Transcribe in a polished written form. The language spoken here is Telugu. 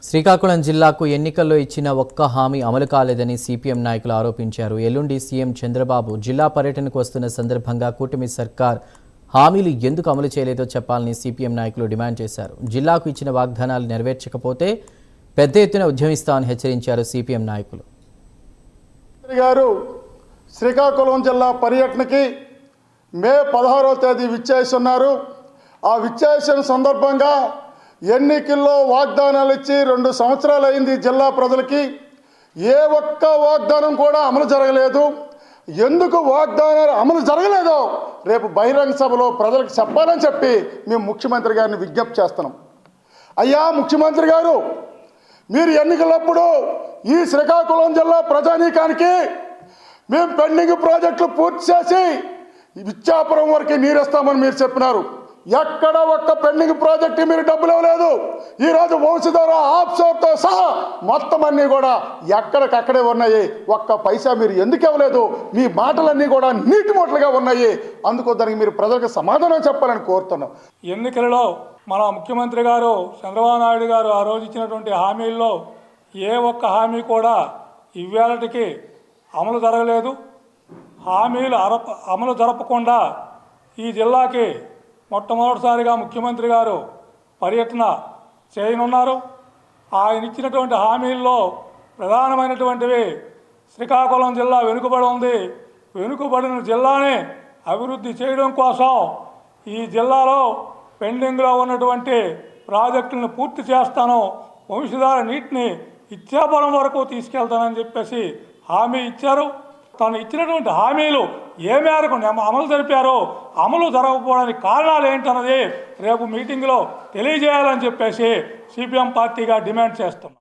శ్రీకాకుళం జిల్లాకు ఎన్నికల్లో ఇచ్చిన ఒక్క హామీ అమలు కాలేదని సిపిఎం నాయకులు ఆరోపించారు. ఎల్లుండి సీఎం చంద్రబాబు జిల్లా పర్యటనకు వస్తున్న సందర్భంగా కూటమి సర్కార్ హామీలు ఎందుకు అమలు చేయలేదో చెప్పాలని సిపిఎం నాయకులు డిమాండ్ చేశారు. జిల్లాకు ఇచ్చిన వాగ్దానాలు నెరవేర్చకపోతే పెద్ద ఎత్తున ఉద్యమిస్తామని హెచ్చరించారు సిపిఎం నాయకులు. శ్రీకాకుళం జిల్లా పర్యటనకి మే 16వ తేదీ విచ్చేస్తున్నారు. ఆ విచ్చేసిన సందర్భంగా ఎన్నికల్లో వాగ్దానాలు ఇచ్చి 2 సంవత్సరాలు అయింది. జిల్లా ప్రజలకి ఏ ఒక్క వాగ్దానం కూడా అమలు జరగలేదు. ఎందుకు వాగ్దానాలు అమలు జరగలేదో రేపు బహిరంగ సభలో ప్రజలకు చెప్పాలని చెప్పి మేము ముఖ్యమంత్రి గారిని విజ్ఞప్తి చేస్తున్నాం. అయ్యా ముఖ్యమంత్రి గారు, మీరు ఎన్నికలప్పుడు ఈ శ్రీకాకుళం జిల్లా ప్రజానీకానికి మేము పెండింగ్ ప్రాజెక్టులు పూర్తి చేసి ఇచ్చాపురం వరకు నీరేస్తామని మీరు చెప్పినారు. ఎక్కడ ఒక్క పెండింగ్ ప్రాజెక్టు మీరు డబ్బులు ఇవ్వలేదు. ఈరోజు వంశధార ఆఫ్షోర్తో సహా మొత్తం అన్నీ కూడా ఎక్కడికక్కడే ఉన్నాయి. ఒక్క పైసా మీరు ఎందుకు ఇవ్వలేదు? మీ మాటలన్నీ కూడా నీటి మూటలుగా ఉన్నాయి. అందుకు దానికి మీరు ప్రజలకు సమాధానం చెప్పాలని కోరుతున్నాం. ఎన్నికలలో మన ముఖ్యమంత్రి గారు చంద్రబాబు నాయుడు గారు ఆ రోజు ఇచ్చినటువంటి హామీల్లో ఏ ఒక్క హామీ కూడా ఇవాళకి అమలు జరగలేదు. హామీలు అమలు జరపకుండా ఈ జిల్లాకి మొట్టమొదటిసారిగా ముఖ్యమంత్రి గారు పర్యటన చేయనున్నారు. ఆయన ఇచ్చినటువంటి హామీల్లో ప్రధానమైనటువంటివి శ్రీకాకుళం జిల్లా వెనుకబడి ఉంది. వెనుకబడిన జిల్లాని అభివృద్ధి చేయడం కోసం ఈ జిల్లాలో పెండింగ్లో ఉన్నటువంటి ప్రాజెక్టులను పూర్తి చేస్తాను, వంశధార నీటిని ఇచ్చాపురం వరకు తీసుకెళ్తానని చెప్పేసి హామీ ఇచ్చారు. తను ఇచ్చినటువంటి హామీలు ఏ మేరకు అమలు జరిపారో, అమలు జరగకపోవడానికి కారణాలు ఏంటన్నది రేపు మీటింగ్లో తెలియజేయాలని చెప్పేసి సిపిఎం పార్టీగా డిమాండ్ చేస్తున్నాం.